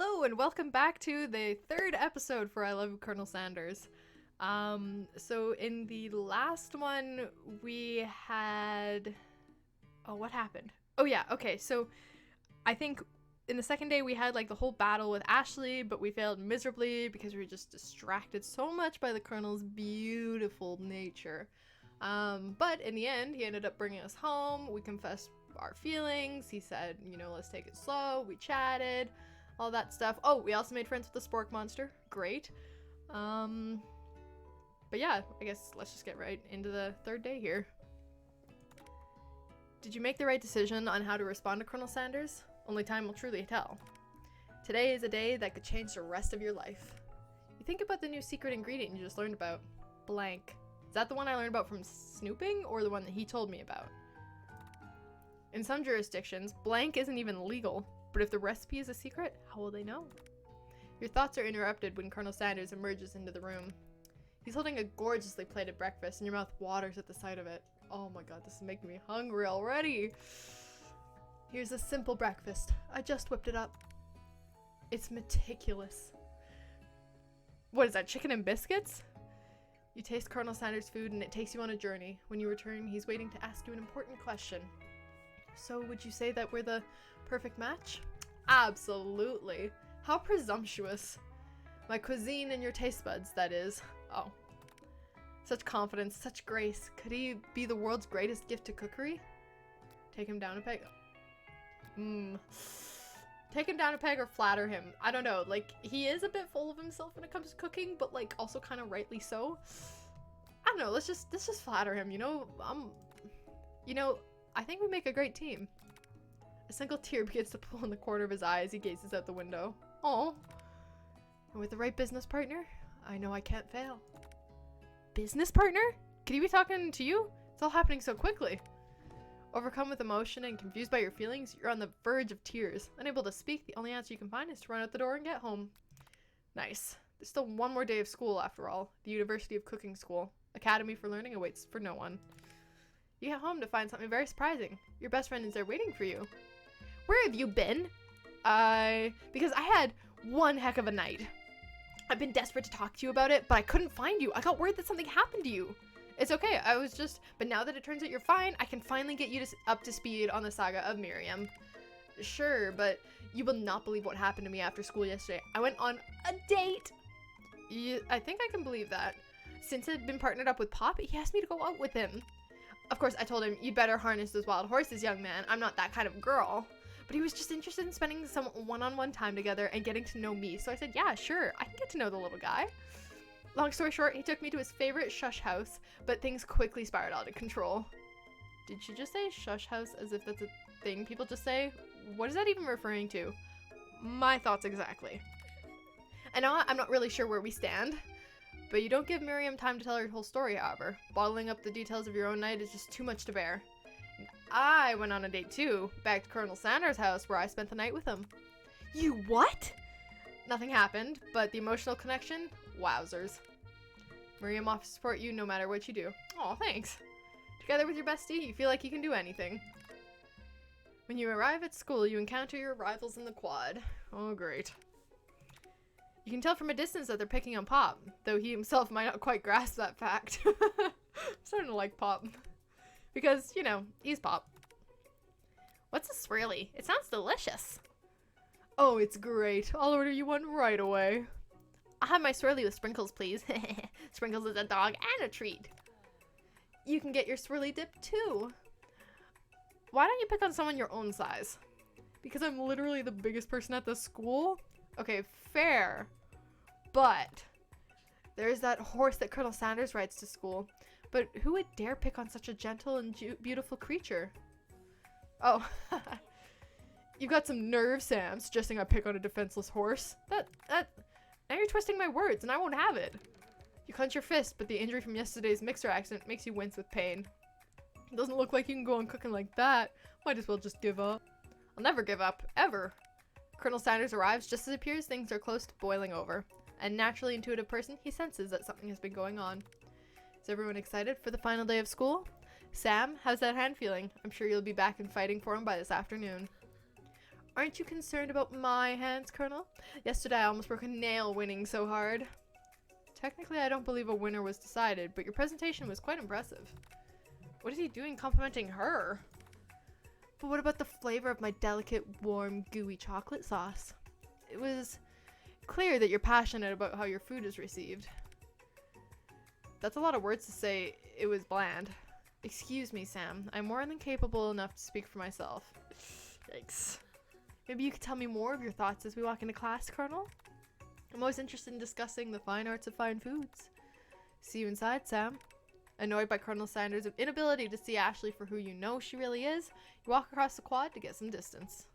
Hello and welcome back to the third episode for I Love Colonel Sanders. So in the last one we had... Oh, what happened? Oh yeah, okay, so I think in the second day we had like the whole battle with Ashley, but we failed miserably because we were just distracted so much by the Colonel's beautiful nature. But in the end, he ended up bringing us home. We confessed our feelings. He said, let's take it slow. We chatted. All that stuff. Oh, we also made friends with the spork monster. Great. But yeah, I guess let's just get right into the third day here. Did you make the right decision on how to respond to Colonel Sanders? Only time will truly tell. Today is a day that could change the rest of your life. You think about the new secret ingredient you just learned about. Blank. Is that the one I learned about from snooping, or the one that he told me about? In some jurisdictions, blank isn't even legal. But if the recipe is a secret, how will they know? Your thoughts are interrupted when Colonel Sanders emerges into the room. He's holding a gorgeously plated breakfast and your mouth waters at the sight of it. Oh my god, this is making me hungry already. Here's a simple breakfast. I just whipped it up. It's meticulous. What is that, chicken and biscuits? You taste Colonel Sanders' food and it takes you on a journey. When you return, he's waiting to ask you an important question. So would you say that we're the perfect match? Absolutely. How presumptuous. My cuisine and your taste buds, that is. Oh. Such confidence, such grace. Could he be the world's greatest gift to cookery? Take him down a peg. Take him down a peg or flatter him. I don't know. Like, he is a bit full of himself when it comes to cooking, but like also kind of rightly so. I don't know. Let's just flatter him, I think we make a great team. A single tear begins to pool in the corner of his eye as he gazes out the window. Oh. And with the right business partner, I know I can't fail. Business partner? Could he be talking to you? It's all happening so quickly. Overcome with emotion and confused by your feelings, you're on the verge of tears. Unable to speak, the only answer you can find is to run out the door and get home. Nice. There's still one more day of school after all. The University of Cooking School. Academy for Learning awaits for no one. You get home to find something very surprising. Your best friend is there waiting for you. Where have you been? Because I had one heck of a night. I've been desperate to talk to you about it, but I couldn't find you. I got word that something happened to you. It's okay, but now that it turns out you're fine, I can finally get you up to speed on the saga of Miriam. Sure, but you will not believe what happened to me after school yesterday. I went on a date. I think I can believe that. Since I'd been partnered up with Pop, he asked me to go out with him. Of course, I told him, you better harness those wild horses, young man. I'm not that kind of girl. But he was just interested in spending some one-on-one time together and getting to know me. So I said, yeah, sure, I can get to know the little guy. Long story short, he took me to his favorite shush house, but things quickly spiraled out of control. Did she just say shush house as if that's a thing people just say? What is that even referring to? My thoughts exactly. I know I'm not really sure where we stand. But you don't give Miriam time to tell her whole story, however. Bottling up the details of your own night is just too much to bear. And I went on a date too, back to Colonel Sanders' house where I spent the night with him. You what? Nothing happened, but the emotional connection? Wowzers. Miriam offers to support you no matter what you do. Aw, thanks. Together with your bestie, you feel like you can do anything. When you arrive at school, you encounter your rivals in the quad. Oh, great. You can tell from a distance that they're picking on Pop, though he himself might not quite grasp that fact. I'm starting to like Pop. Because, he's Pop. What's a swirly? It sounds delicious. Oh, it's great. I'll order you one right away. I'll have my swirly with sprinkles, please. Sprinkles is a dog and a treat. You can get your swirly dip, too. Why don't you pick on someone your own size? Because I'm literally the biggest person at the school? Okay, fair. But there's that horse that Colonel Sanders rides to school. But who would dare pick on such a gentle and beautiful creature? Oh, you've got some nerve, Sam, suggesting I pick on a defenseless horse. Now you're twisting my words, and I won't have it. You clench your fist, but the injury from yesterday's mixer accident makes you wince with pain. It doesn't look like you can go on cooking like that. Might as well just give up. I'll never give up, ever. Colonel Sanders arrives just as it appears things are close to boiling over. A naturally intuitive person, he senses that something has been going on. Is everyone excited for the final day of school? Sam, how's that hand feeling? I'm sure you'll be back and fighting for him by this afternoon. Aren't you concerned about my hands, Colonel? Yesterday I almost broke a nail winning so hard. Technically, I don't believe a winner was decided, but your presentation was quite impressive. What is he doing complimenting her? But what about the flavor of my delicate, warm, gooey chocolate sauce? It was clear that you're passionate about how your food is received. That's a lot of words to say it was bland. Excuse me, Sam. I'm more than capable enough to speak for myself. Yikes. Maybe you could tell me more of your thoughts as we walk into class, Colonel? I'm always interested in discussing the fine arts of fine foods. See you inside, Sam. Annoyed by Colonel Sanders' inability to see Ashley for who you know she really is, you walk across the quad to get some distance.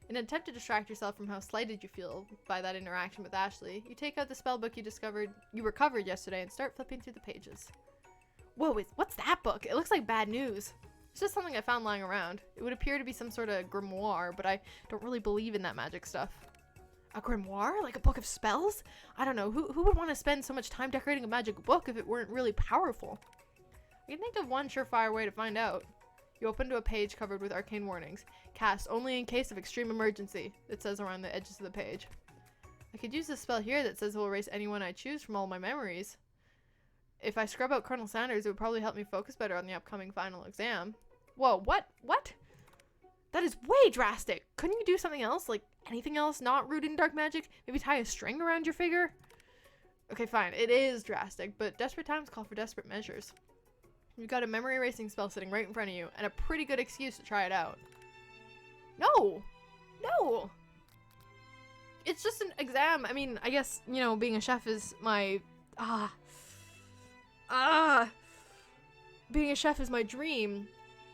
In an attempt to distract yourself from how slighted you feel by that interaction with Ashley, you take out the spellbook you recovered yesterday and start flipping through the pages. Whoa, what's that book? It looks like bad news. It's just something I found lying around. It would appear to be some sort of grimoire, but I don't really believe in that magic stuff. A grimoire? Like a book of spells? I don't know. Who would want to spend so much time decorating a magic book if it weren't really powerful? I can think of one surefire way to find out. You open to a page covered with arcane warnings. Cast only in case of extreme emergency, it says around the edges of the page. I could use this spell here that says it will erase anyone I choose from all my memories. If I scrub out Colonel Sanders, it would probably help me focus better on the upcoming final exam. Whoa, what? What? That is way drastic. Couldn't you do something else? Like anything else not rooted in dark magic? Maybe tie a string around your figure? Okay, fine. It is drastic, but desperate times call for desperate measures. You've got a memory erasing spell sitting right in front of you, and a pretty good excuse to try it out. No! No! It's just an exam. I mean, I guess, you know, being a chef is my... Being a chef is my dream,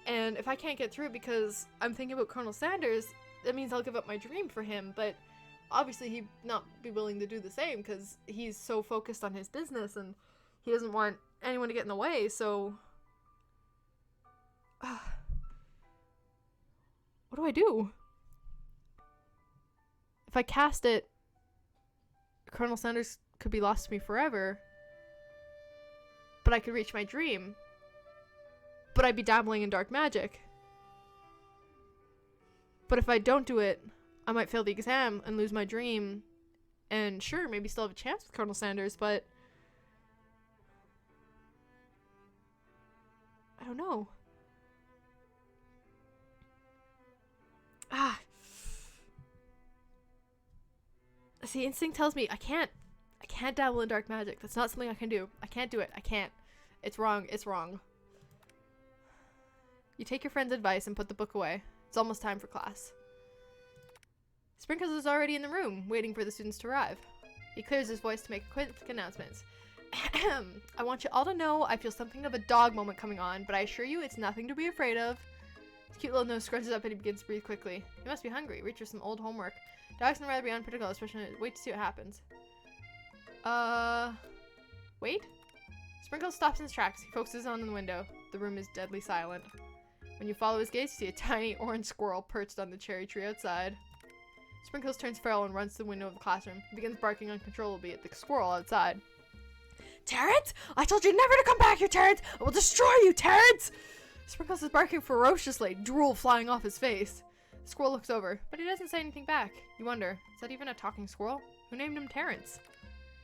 and if I can't get through it because I'm thinking about Colonel Sanders, that means I'll give up my dream for him, but obviously he'd not be willing to do the same because he's so focused on his business and he doesn't want anyone to get in the way, so... What do I do? If I cast it, Colonel Sanders could be lost to me forever, but I could reach my dream. But I'd be dabbling in dark magic. But if I don't do it, I might fail the exam and lose my dream. And sure, maybe still have a chance with Colonel Sanders, but... I don't know. See, instinct tells me I can't dabble in dark magic. That's not something I can do. I can't do it. I can't. It's wrong. It's wrong. You take your friend's advice and put the book away. It's almost time for class. Sprinkles is already in the room, waiting for the students to arrive. He clears his voice to make quick announcements. I want you all to know I feel something of a dog moment coming on, but I assure you it's nothing to be afraid of. His cute little nose scrunches up and he begins to breathe quickly. He must be hungry. Reach for some old homework. Dogs can rather be unpredictable, especially wait to see what happens. Wait? Sprinkles stops in his tracks. He focuses on the window. The room is deadly silent. When you follow his gaze, you see a tiny orange squirrel perched on the cherry tree outside. Sprinkles turns feral and runs to the window of the classroom. He begins barking uncontrollably at the squirrel outside. Terrence! I told you never to come back here, Terrence! I will destroy you, Terrence! Sprinkles is barking ferociously, drool flying off his face. The squirrel looks over, but he doesn't say anything back. You wonder, is that even a talking squirrel? Who named him Terrence?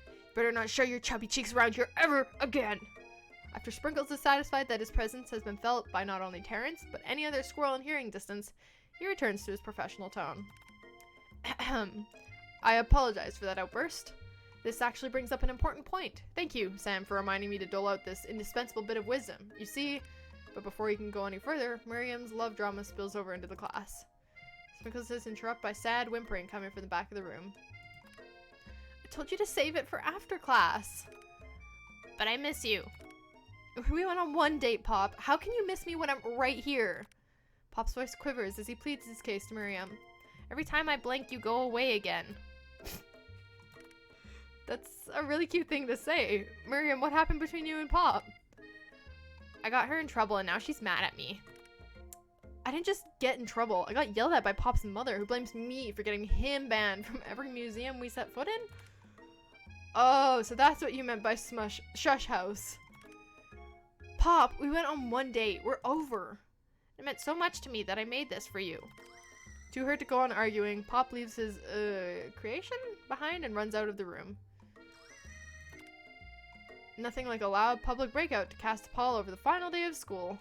You better not show your chubby cheeks around here ever again! After Sprinkles is satisfied that his presence has been felt by not only Terrence, but any other squirrel in hearing distance, he returns to his professional tone. I apologize for that outburst. This actually brings up an important point. Thank you, Sam, for reminding me to dole out this indispensable bit of wisdom. You see, but before he can go any further, Miriam's love drama spills over into the class. Sprinkles is interrupted by sad whimpering coming from the back of the room. I told you to save it for after class. But I miss you. We went on one date, Pop. How can you miss me when I'm right here? Pop's voice quivers as he pleads his case to Miriam. Every time I blink, you go away again. That's a really cute thing to say. Miriam, what happened between you and Pop? I got her in trouble and now she's mad at me. I didn't just get in trouble. I got yelled at by Pop's mother, who blames me for getting him banned from every museum we set foot in? Oh, so that's what you meant by shush house. Pop, we went on one date. We're over. It meant so much to me that I made this for you. Too hurt to go on arguing, Pop leaves his creation behind and runs out of the room. Nothing like a loud public breakout to cast a pall over the final day of school.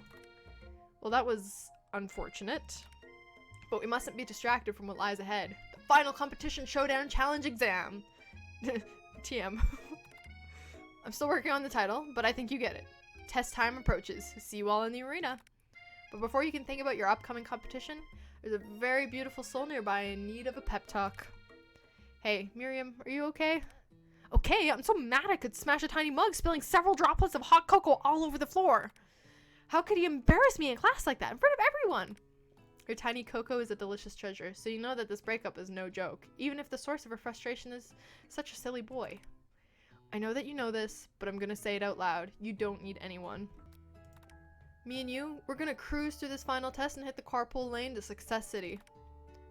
Well, that was unfortunate. But we mustn't be distracted from what lies ahead. The final competition showdown challenge exam. TM. I'm still working on the title, but I think you get it. Test time approaches. See you all in the arena. But before you can think about your upcoming competition, there's a very beautiful soul nearby in need of a pep talk. Hey, Miriam, are you okay? Okay, I'm so mad I could smash a tiny mug, spilling several droplets of hot cocoa all over the floor. How could he embarrass me in class like that, in front of everyone? Your tiny cocoa is a delicious treasure, so you know that this breakup is no joke, even if the source of her frustration is such a silly boy. I know that you know this, but I'm gonna say it out loud. You don't need anyone. Me and you, we're gonna cruise through this final test and hit the carpool lane to Success City.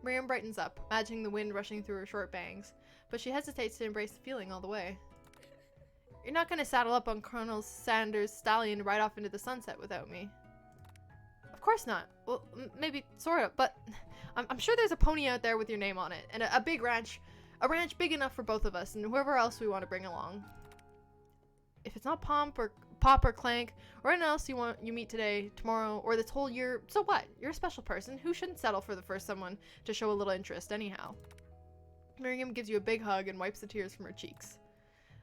Miriam brightens up, imagining the wind rushing through her short bangs, but she hesitates to embrace the feeling all the way. You're not gonna saddle up on Colonel Sanders' stallion right off into the sunset without me. Of course not. Well, maybe sort of, but I'm sure there's a pony out there with your name on it, and a big ranch, a ranch big enough for both of us and whoever else we want to bring along. If it's not Pop or Clank or anyone else you meet today, tomorrow, or this whole year, so what? You're a special person who shouldn't settle for the first someone to show a little interest anyhow. Miriam gives you a big hug and wipes the tears from her cheeks.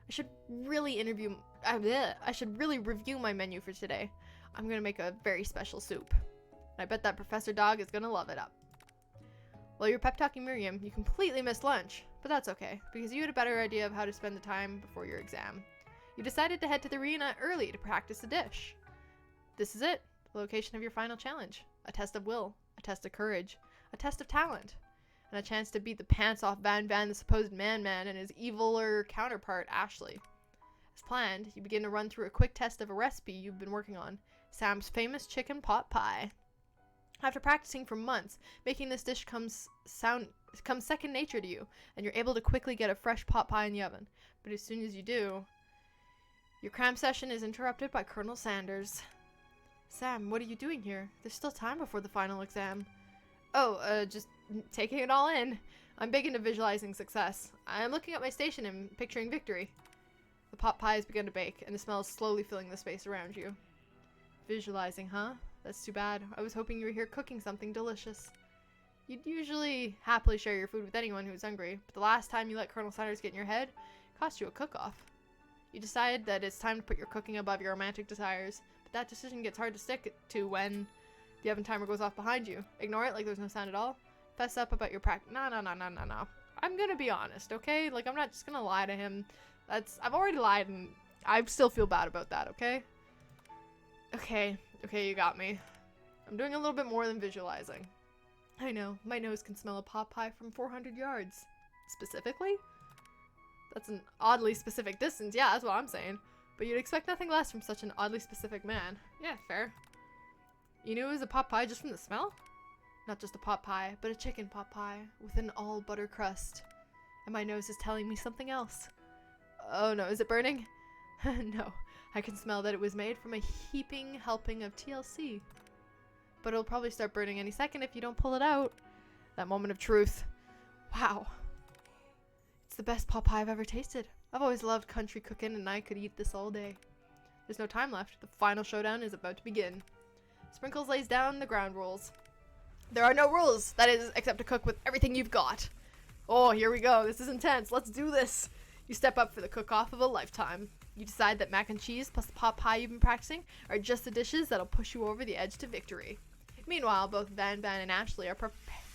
I should really review my menu for today. I'm gonna make a very special soup. And I bet that Professor Dog is gonna love it up. While you're pep talking Miriam, you completely missed lunch, but that's okay, because you had a better idea of how to spend the time before your exam. You decided to head to the arena early to practice a dish. This is it, the location of your final challenge. A test of will, a test of courage, a test of talent, and a chance to beat the pants off Van, the supposed man-man, and his eviler counterpart, Ashley. As planned, you begin to run through a quick test of a recipe you've been working on, Sam's famous chicken pot pie. After practicing for months, making this dish comes second nature to you, and you're able to quickly get a fresh pot pie in the oven. But as soon as you do, your cram session is interrupted by Colonel Sanders. Sam, what are you doing here? There's still time before the final exam. Oh, just taking it all in. I'm big into visualizing success. I'm looking at my station and picturing victory. The pot pie has begun to bake, and the smell is slowly filling the space around you. Visualizing, huh? That's too bad. I was hoping you were here cooking something delicious. You'd usually happily share your food with anyone who's hungry, but the last time you let Colonel Sanders get in your head, it cost you a cook-off. You decide that it's time to put your cooking above your romantic desires, but that decision gets hard to stick to when the oven timer goes off behind you. Ignore it like there's no sound at all. Fess up about your practice. No. I'm gonna be honest, okay? Like, I'm not just gonna lie to him. I've already lied, and I still feel bad about that, okay? Okay, you got me. I'm doing a little bit more than visualizing. I know, my nose can smell a pot pie from 400 yards. Specifically? That's an oddly specific distance, yeah, that's what I'm saying. But you'd expect nothing less from such an oddly specific man. Yeah, fair. You knew it was a pot pie just from the smell? Not just a pot pie, but a chicken pot pie with an all butter crust. And my nose is telling me something else. Oh no, is it burning? No, I can smell that it was made from a heaping helping of TLC. But it'll probably start burning any second if you don't pull it out. That moment of truth. Wow. It's the best pot pie I've ever tasted. I've always loved country cooking and I could eat this all day. There's no time left. The final showdown is about to begin. Sprinkles lays down the ground rules. There are no rules, that is, except to cook with everything you've got. Oh, here we go. This is intense. Let's do this. You step up for the cook-off of a lifetime. You decide that mac and cheese plus the pot pie you've been practicing are just the dishes that'll push you over the edge to victory. Meanwhile, both Van and Ashley are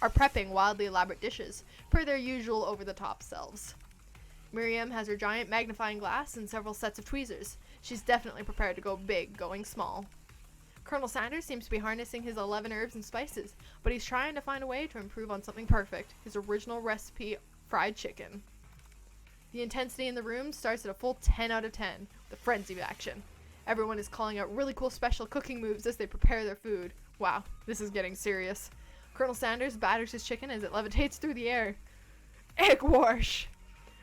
prepping wildly elaborate dishes, per their usual over-the-top selves. Miriam has her giant magnifying glass and several sets of tweezers. She's definitely prepared to go big, going small. Colonel Sanders seems to be harnessing his 11 herbs and spices, but he's trying to find a way to improve on something perfect, his original recipe, fried chicken. The intensity in the room starts at a full 10 out of 10, with a frenzy of action. Everyone is calling out really cool special cooking moves as they prepare their food. Wow, this is getting serious. Colonel Sanders batters his chicken as it levitates through the air. Egg wash!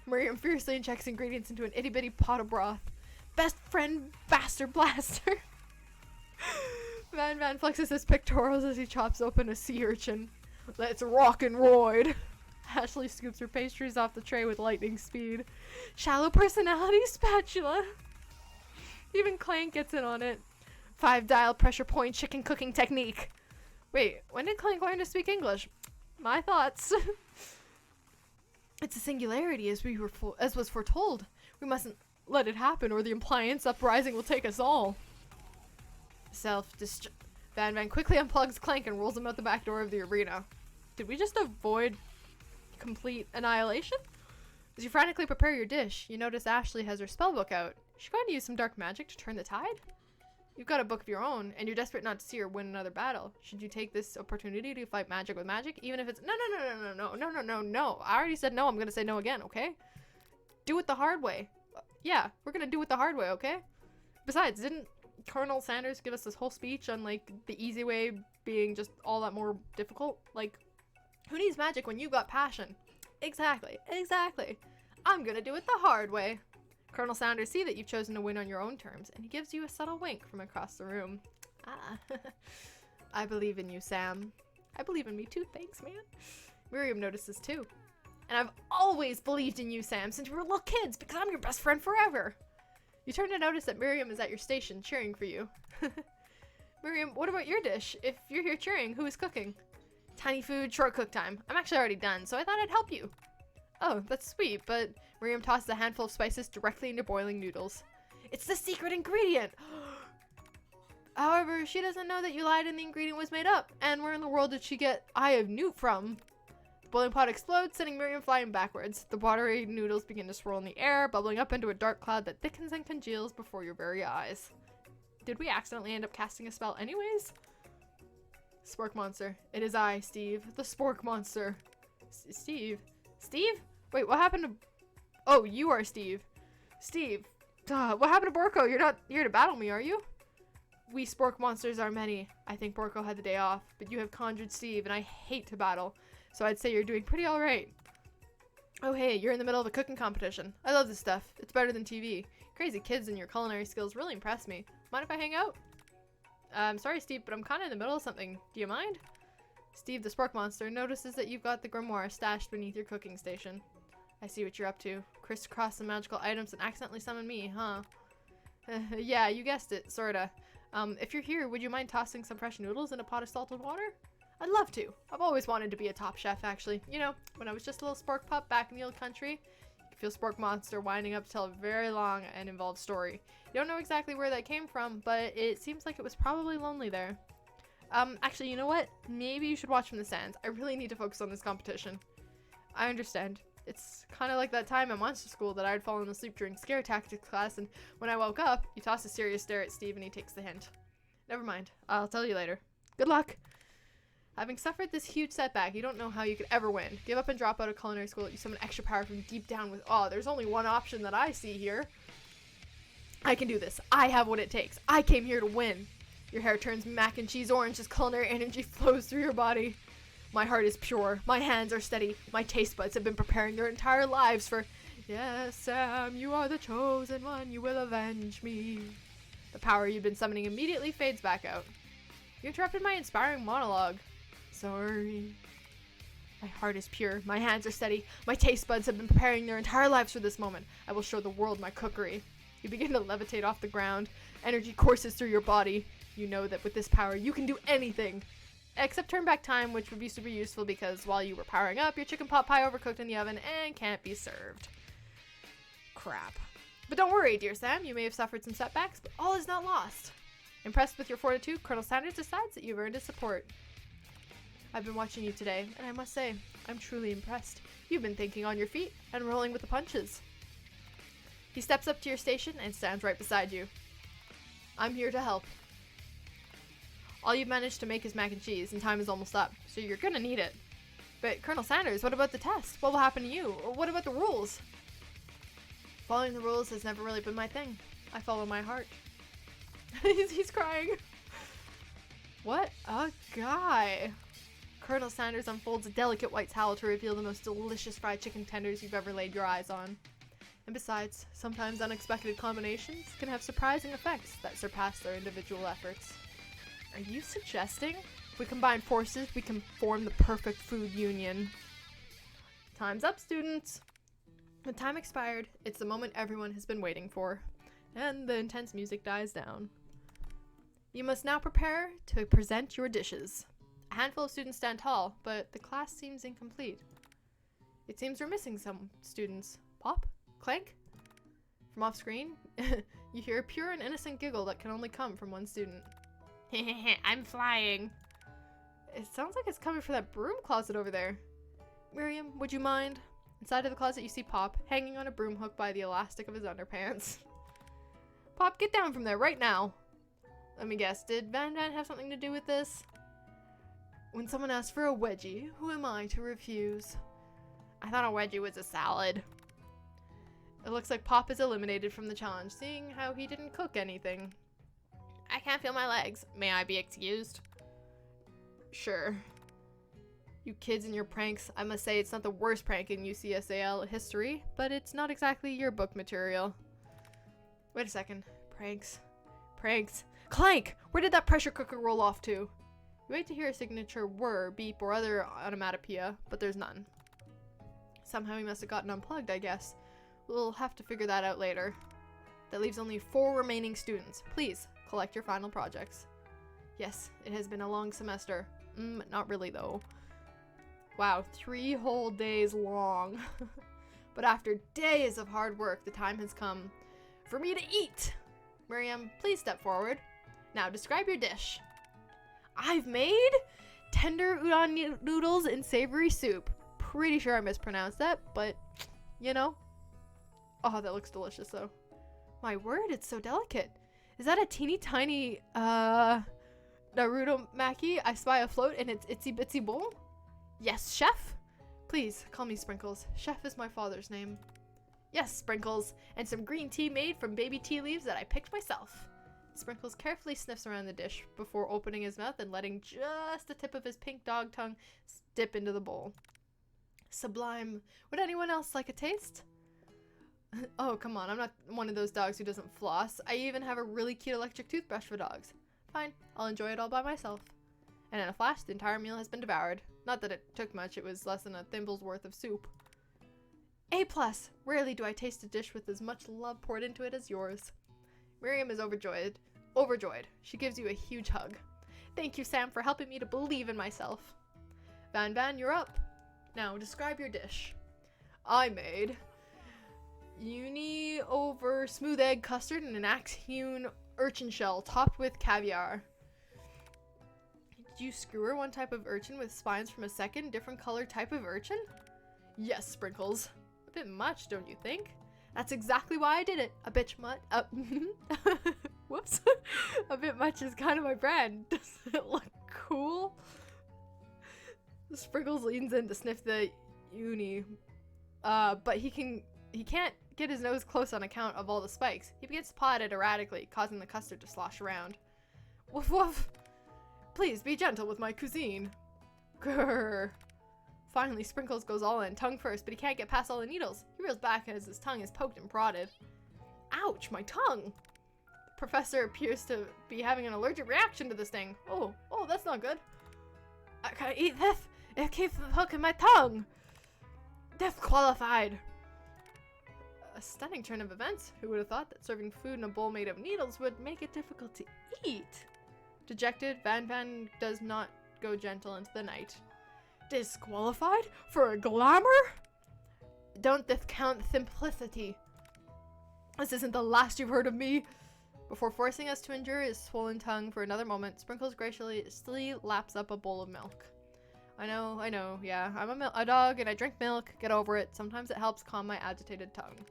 Miriam fiercely injects ingredients into an itty-bitty pot of broth. Best friend bastard blaster! Van flexes his pectorals as he chops open a sea urchin. Let's rock and roid. Ashley scoops her pastries off the tray with lightning speed. Shallow personality spatula. Even Clank gets in on it. 5-dial pressure point chicken cooking technique. Wait, when did Clank learn to speak English? My thoughts. It's a singularity as was foretold. We mustn't let it happen or the appliance uprising will take us all. Van Van quickly unplugs Clank and rolls him out the back door of the arena. Did we just avoid complete annihilation? As you frantically prepare your dish, you notice Ashley has her spellbook out. Is she going to use some dark magic to turn the tide? You've got a book of your own, and you're desperate not to see her win another battle. Should you take this opportunity to fight magic with magic, even if it's no. I already said no. I'm gonna say no again, okay? Do it the hard way. Yeah, we're gonna do it the hard way, okay? Besides, didn't Colonel Sanders give us this whole speech on like the easy way being just all that more difficult? Like, who needs magic when you got passion? Exactly. I'm gonna do it the hard way. Colonel Sanders sees that you've chosen to win on your own terms, and he gives you a subtle wink from across the room. Ah, I believe in you, Sam. I believe in me too, thanks, man. Miriam notices too. And I've always believed in you, Sam, since we were little kids, because I'm your best friend forever. You turn to notice that Miriam is at your station, cheering for you. Miriam, what about your dish? If you're here cheering, who is cooking? Tiny food, short cook time. I'm actually already done, so I thought I'd help you. Oh, that's sweet, but Miriam tosses a handful of spices directly into boiling noodles. It's the secret ingredient! However, she doesn't know that you lied and the ingredient was made up. And where in the world did she get Eye of Newt from? The boiling pot explodes, sending Miriam flying backwards. The watery noodles begin to swirl in the air, bubbling up into a dark cloud that thickens and congeals before your very eyes. Did we accidentally end up casting a spell anyways? Spork monster. It is I, Steve. The spork monster. Steve? Steve? Wait, what happened to... Oh, you are Steve. Steve. Duh, what happened to Borko? You're not here to battle me, are you? We spork monsters are many. I think Borko had the day off, but you have conjured Steve, and I hate to battle. So I'd say you're doing pretty alright. Oh hey, you're in the middle of a cooking competition. I love this stuff. It's better than TV. Crazy kids and your culinary skills really impress me. Mind if I hang out? I'm sorry, Steve, but I'm kind of in the middle of something. Do you mind? Steve, the spork monster, notices that you've got the grimoire stashed beneath your cooking station. I see what you're up to. Crisscross some magical items and accidentally summon me, huh? Yeah, you guessed it, sorta. If you're here, would you mind tossing some fresh noodles in a pot of salted water? I'd love to. I've always wanted to be a top chef, actually. You know, when I was just a little spork pup back in the old country, you can feel spork monster winding up to tell a very long and involved story. You don't know exactly where that came from, but it seems like it was probably lonely there. Actually, you know what? Maybe you should watch from the sands. I really need to focus on this competition. I understand. It's kind of like that time at Monster School that I'd fallen asleep during scare tactics class, and when I woke up, you toss a serious stare at Steve and he takes the hint. Never mind. I'll tell you later. Good luck! Having suffered this huge setback, you don't know how you could ever win. Give up and drop out of culinary school. You summon extra power from deep down with awe. There's only one option that I see here. I can do this. I have what it takes. I came here to win. Your hair turns mac and cheese orange as culinary energy flows through your body. My heart is pure. My hands are steady. My taste buds have been preparing their entire lives for... Yes, Sam, you are the chosen one. You will avenge me. The power you've been summoning immediately fades back out. You interrupted my inspiring monologue. Sorry. My heart is pure. My hands are steady. My taste buds have been preparing their entire lives for this moment. I will show the world my cookery. You begin to levitate off the ground. Energy courses through your body. You know that with this power, you can do anything. Except turn back time, which would be super useful because while you were powering up, your chicken pot pie overcooked in the oven and can't be served. Crap. But don't worry, dear Sam. You may have suffered some setbacks, but all is not lost. Impressed with your fortitude, Colonel Sanders decides that you've earned his support. I've been watching you today, and I must say, I'm truly impressed. You've been thinking on your feet and rolling with the punches. He steps up to your station and stands right beside you. I'm here to help. All you've managed to make is mac and cheese, and time is almost up, so you're gonna need it. But Colonel Sanders, what about the test? What will happen to you? Or what about the rules? Following the rules has never really been my thing. I follow my heart. He's crying. What a guy. Colonel Sanders unfolds a delicate white towel to reveal the most delicious fried chicken tenders you've ever laid your eyes on. And besides, sometimes unexpected combinations can have surprising effects that surpass their individual efforts. Are you suggesting If we combine forces, we can form the perfect food union. Time's up, students. The time expired. It's the moment everyone has been waiting for. And the intense music dies down. You must now prepare to present your dishes. A handful of students stand tall, but the class seems incomplete. It seems we're missing some students. Pop? Clank? From off screen, you hear a pure and innocent giggle that can only come from one student. I'm flying. It sounds like it's coming from that broom closet over there. Miriam, would you mind? Inside of the closet you see Pop, hanging on a broom hook by the elastic of his underpants. Pop, get down from there right now. Let me guess, did Van Van have something to do with this? When someone asks for a wedgie, who am I to refuse? I thought a wedgie was a salad. It looks like Pop is eliminated from the challenge, seeing how he didn't cook anything. I can't feel my legs. May I be excused? Sure. You kids and your pranks. I must say it's not the worst prank in UCSAL history, but it's not exactly yearbook material. Wait a second. Pranks. Pranks. Clank! Where did that pressure cooker roll off to? You wait to hear a signature whir, beep, or other onomatopoeia, but there's none. Somehow he must have gotten unplugged, I guess. We'll have to figure that out later. That leaves only 4 remaining students. Please, collect your final projects. Yes, it has been a long semester. Not really, though. Wow, 3 whole days long. But after days of hard work, the time has come for me to eat. Miriam, please step forward. Now, describe your dish. I've made tender udon noodles in savory soup. Pretty sure I mispronounced that, but, you know. Oh, that looks delicious, though. My word, it's so delicate. Is that a teeny tiny, Naruto Maki I spy afloat in its itsy bitsy bowl? Yes, chef? Please, call me Sprinkles. Chef is my father's name. Yes, Sprinkles. And some green tea made from baby tea leaves that I picked myself. Sprinkles carefully sniffs around the dish before opening his mouth and letting just the tip of his pink dog tongue dip into the bowl. Sublime. Would anyone else like a taste? Oh, come on. I'm not one of those dogs who doesn't floss. I even have a really cute electric toothbrush for dogs. Fine. I'll enjoy it all by myself. And in a flash, the entire meal has been devoured. Not that it took much. It was less than a thimble's worth of soup. A+. Rarely do I taste a dish with as much love poured into it as yours. Miriam is overjoyed. Overjoyed. She gives you a huge hug. Thank you, Sam, for helping me to believe in myself. Van Van, you're up. Now, describe your dish. I made uni over smooth egg custard and an axe-hewn urchin shell topped with caviar. Did you skewer one type of urchin with spines from a second, different color type of urchin? Yes, Sprinkles. A bit much, don't you think? That's exactly why I did it. A bit much. Whoops. A bit much is kind of my brand. Does it look cool? Sprinkles leans in to sniff the uni, but he can't get his nose close on account of all the spikes. He begins to paw at it erratically, causing the custard to slosh around. Woof woof. Please be gentle with my cuisine. Grrr. Finally, Sprinkles goes all in, tongue first, but he can't get past all the needles. He reels back as his tongue is poked and prodded. Ouch, my tongue! The professor appears to be having an allergic reaction to this thing. Oh, that's not good. I can't eat this. It keeps poking my tongue. Disqualified. A stunning turn of events. Who would have thought that serving food in a bowl made of needles would make it difficult to eat? Dejected, Van Van does not go gentle into the night. Disqualified? For a glamour? Don't discount simplicity. This isn't the last you've heard of me. Before forcing us to endure his swollen tongue for another moment, Sprinkles graciously laps up a bowl of milk. I know, yeah, I'm a dog and I drink milk. Get over it. Sometimes it helps calm my agitated tongue.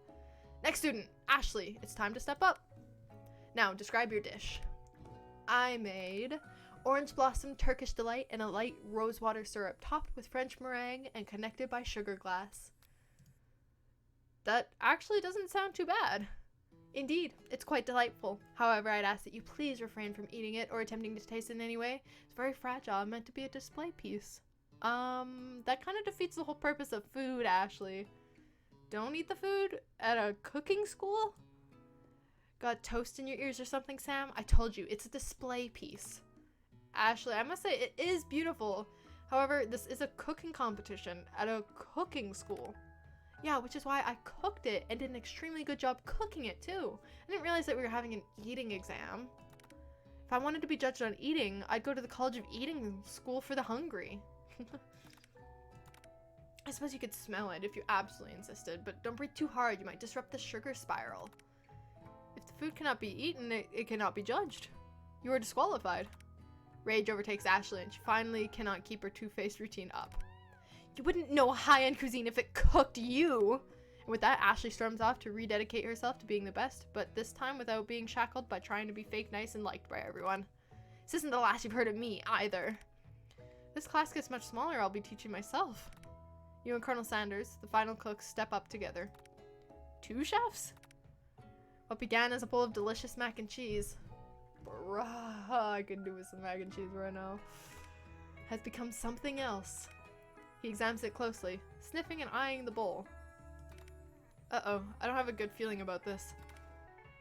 Next student, Ashley. It's time to step up. Now, describe your dish. I made orange blossom Turkish delight and a light rosewater syrup topped with French meringue and connected by sugar glass. That actually doesn't sound too bad. Indeed, it's quite delightful. However, I'd ask that you please refrain from eating it or attempting to taste it in any way. It's very fragile and meant to be a display piece. That kind of defeats the whole purpose of food, Ashley. Don't eat the food at a cooking school? Got toast in your ears or something, Sam? I told you, it's a display piece. Ashley, I must say it is beautiful. However, this is a cooking competition at a cooking school. Yeah, which is why I cooked it and did an extremely good job cooking it too. I didn't realize that we were having an eating exam. If I wanted to be judged on eating, I'd go to the College of Eating School for the Hungry. I suppose you could smell it if you absolutely insisted, but don't breathe too hard, you might disrupt the sugar spiral. If the food cannot be eaten, it cannot be judged. You are disqualified. Rage overtakes Ashley and she finally cannot keep her two-faced routine up. You wouldn't know high-end cuisine if it cooked you! And with that, Ashley storms off to rededicate herself to being the best, but this time without being shackled by trying to be fake nice and liked by everyone. This isn't the last you've heard of me, either. This class gets much smaller, I'll be teaching myself. You and Colonel Sanders, the final cooks, step up together. 2 chefs? What began as a bowl of delicious mac and cheese, bruh, I could do with some mac and cheese right now, has become something else. He examines it closely, sniffing and eyeing the bowl. Uh-oh, I don't have a good feeling about this.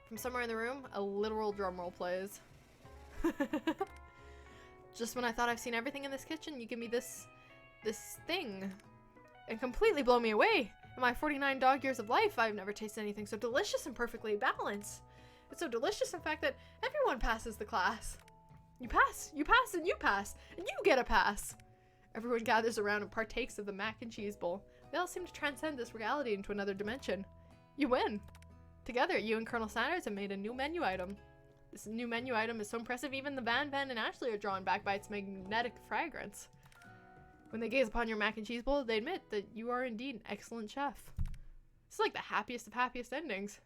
From somewhere in the room, a literal drumroll plays. Just when I thought I've seen everything in this kitchen, you give me this thing. And completely blow me away. In my 49 dog years of life, I've never tasted anything so delicious and perfectly balanced. It's so delicious, in fact, that everyone passes the class. You pass, and you pass, and you get a pass. Everyone gathers around and partakes of the mac and cheese bowl. They all seem to transcend this reality into another dimension. You win. Together, you and Colonel Sanders have made a new menu item. This new menu item is so impressive even the Van and Ashley are drawn back by its magnetic fragrance. When they gaze upon your mac and cheese bowl, they admit that you are indeed an excellent chef. This is like the happiest of happiest endings.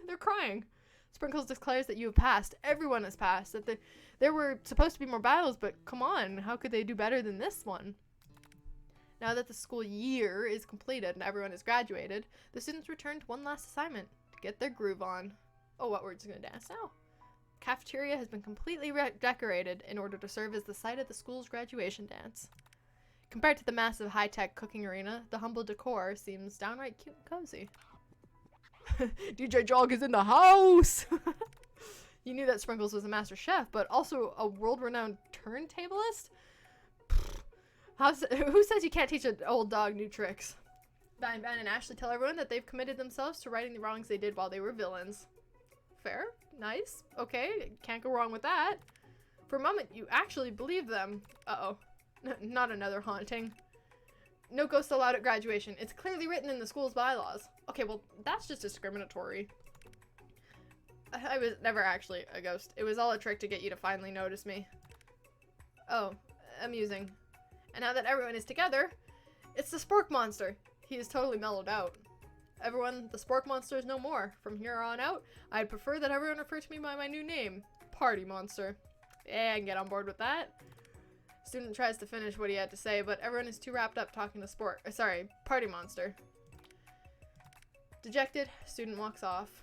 They're crying. Sprinkles declares that you have passed. Everyone has passed. That there were supposed to be more battles, but come on, how could they do better than this one? Now that the school year is completed and everyone has graduated, the students return to one last assignment, to get their groove on. Oh, what, we're just gonna dance now? Cafeteria has been completely decorated in order to serve as the site of the school's graduation dance. Compared to the massive high-tech cooking arena, the humble decor seems downright cute and cozy. DJ Jog is in the house! You knew that Sprinkles was a master chef, but also a world-renowned turntablist? Who says you can't teach an old dog new tricks? Van and Ashley tell everyone that they've committed themselves to righting the wrongs they did while they were villains. Fair, nice, okay, can't go wrong with that. For a moment, you actually believe them. Uh-oh, not another haunting. No ghosts allowed at graduation. It's clearly written in the school's bylaws. Okay, well, that's just discriminatory. I was never actually a ghost. It was all a trick to get you to finally notice me. Oh, amusing. And now that everyone is together, it's the Spork Monster. He is totally mellowed out. Everyone, the Spork Monster is no more. From here on out, I'd prefer that everyone refer to me by my new name, Party Monster. Yeah, I can get on board with that. Student tries to finish what he had to say, but everyone is too wrapped up talking to Party Monster. Dejected, student walks off.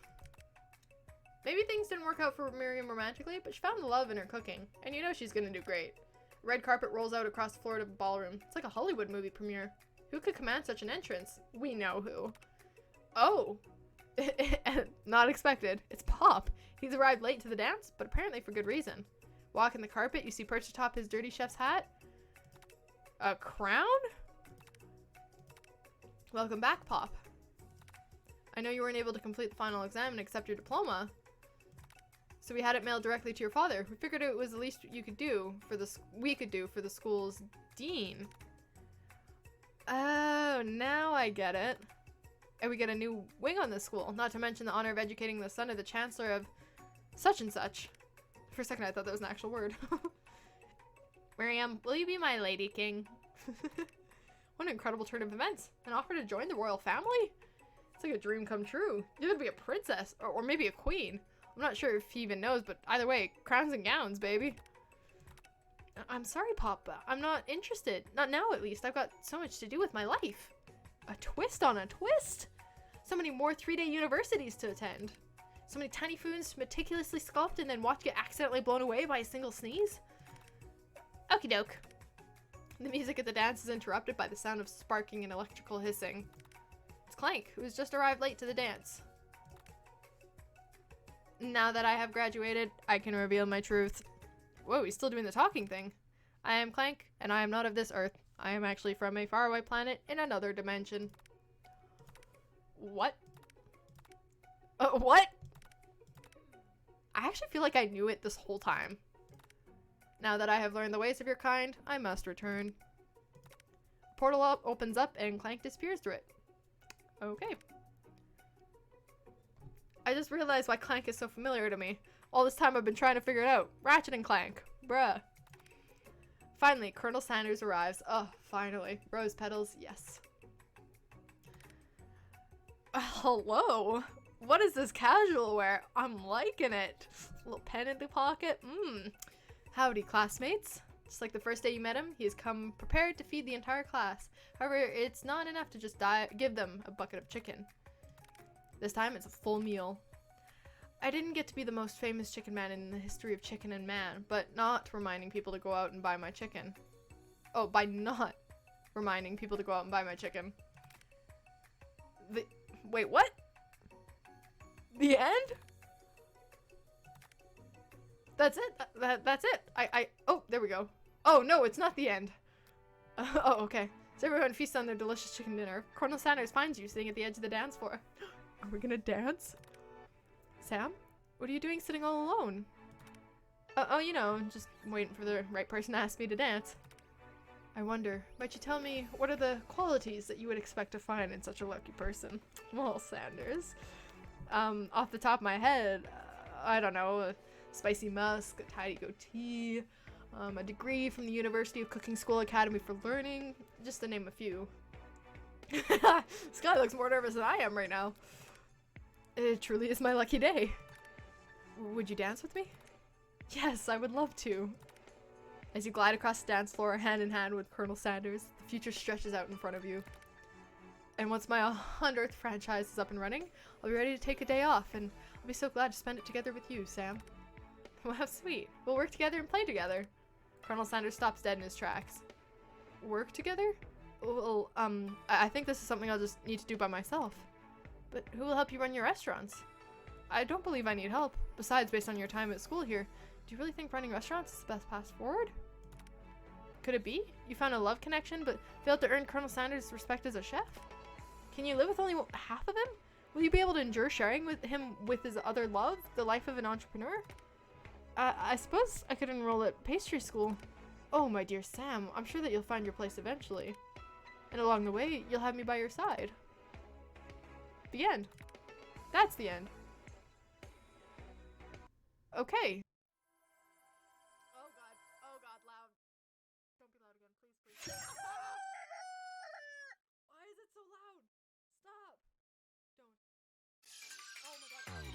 Maybe things didn't work out for Miriam romantically, but she found the love in her cooking, and you know she's gonna do great. Red carpet rolls out across the floor of the ballroom. It's like a Hollywood movie premiere. Who could command such an entrance? We know who. Oh. Not expected. It's Pop. He's arrived late to the dance, but apparently for good reason. Walking the carpet, you see perched atop his dirty chef's hat. A crown? Welcome back, Pop. I know you weren't able to complete the final exam and accept your diploma, so we had it mailed directly to your father. We figured it was the least we could do for the school's dean. Oh, now I get it. And we get a new wing on this school, not to mention the honor of educating the son of the chancellor of such and such. For a second I thought that was an actual word. Miriam, will you be my lady king? What an incredible turn of events. An offer to join the royal family? It's like a dream come true. You're gonna be a princess, or maybe a queen. I'm not sure if he even knows, but either way, crowns and gowns, baby. I'm sorry, Pop, I'm not interested. Not now, at least. I've got so much to do with my life. A twist on a twist? So many more 3-day universities to attend. So many tiny foons meticulously sculpted and then watch get accidentally blown away by a single sneeze. Okie doke. The music at the dance is interrupted by the sound of sparking and electrical hissing. It's Clank, who has just arrived late to the dance. Now that I have graduated, I can reveal my truth. Whoa, he's still doing the talking thing. I am Clank, and I am not of this earth. I am actually from a faraway planet in another dimension. What? What? I actually feel like I knew it this whole time. Now that I have learned the ways of your kind, I must return. A portal opens up and Clank disappears through it. Okay. I just realized why Clank is so familiar to me. All this time I've been trying to figure it out. Ratchet and Clank. Bruh. Finally, Colonel Sanders arrives. Oh, finally. Rose petals, yes. Hello? What is this casual wear? I'm liking it. A little pen in the pocket. Howdy, classmates. Just like the first day you met him, he has come prepared to feed the entire class. However, it's not enough to just give them a bucket of chicken. This time, it's a full meal. I didn't get to be the most famous chicken man in the history of chicken and man, but not reminding people to go out and buy my chicken. Oh, by not reminding people to go out and buy my chicken. Wait, what? The end? That's it? That's it? Oh, there we go. Oh, no, it's not the end. Oh, okay. So everyone feasts on their delicious chicken dinner. Colonel Sanders finds you sitting at the edge of the dance floor. Are we gonna dance? Sam? What are you doing sitting all alone? Oh, you know, just waiting for the right person to ask me to dance. I wonder, might you tell me what are the qualities that you would expect to find in such a lucky person? Well, Sanders. Off the top of my head, I don't know, a spicy musk, a tidy goatee, a degree from the University of Cooking School Academy for Learning, just to name a few. This guy looks more nervous than I am right now. It truly is my lucky day. Would you dance with me? Yes, I would love to. As you glide across the dance floor, hand in hand with Colonel Sanders, the future stretches out in front of you. And once my 100th franchise is up and running, I'll be ready to take a day off, and I'll be so glad to spend it together with you, Sam. Well, how sweet. We'll work together and play together. Colonel Sanders stops dead in his tracks. Work together? Well, I think this is something I'll just need to do by myself. But who will help you run your restaurants? I don't believe I need help. Besides, based on your time at school here, do you really think running restaurants is the best path forward? Could it be? You found a love connection, but failed to earn Colonel Sanders' respect as a chef? Can you live with only half of him? Will you be able to endure sharing with him with his other love, the life of an entrepreneur? I suppose I could enroll at pastry school. Oh, my dear Sam, I'm sure that you'll find your place eventually. And along the way, you'll have me by your side. The end. That's the end. Okay. Oh god, loud. Don't be loud again, please. Why is it so loud? Stop. Don't. Oh my god.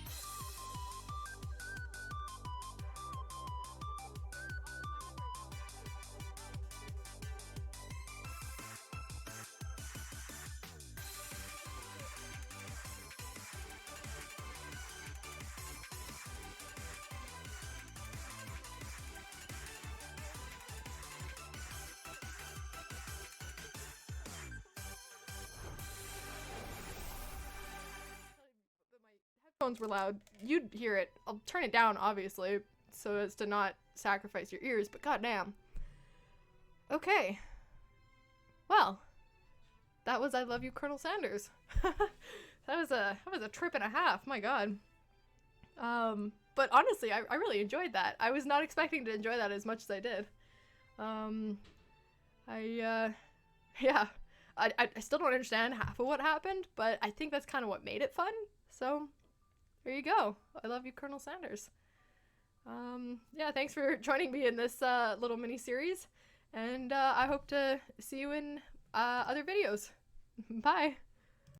Phones were loud. You'd hear it. I'll turn it down, obviously, so as to not sacrifice your ears, but goddamn. Okay. Well, that was I Love You, Colonel Sanders. that was a trip and a half, my god. But honestly, I really enjoyed that. I was not expecting to enjoy that as much as I did. Yeah. I still don't understand half of what happened, but I think that's kind of what made it fun, so there you go. I Love You, Colonel Sanders. Yeah, thanks for joining me in this little mini-series, and I hope to see you in other videos. Bye!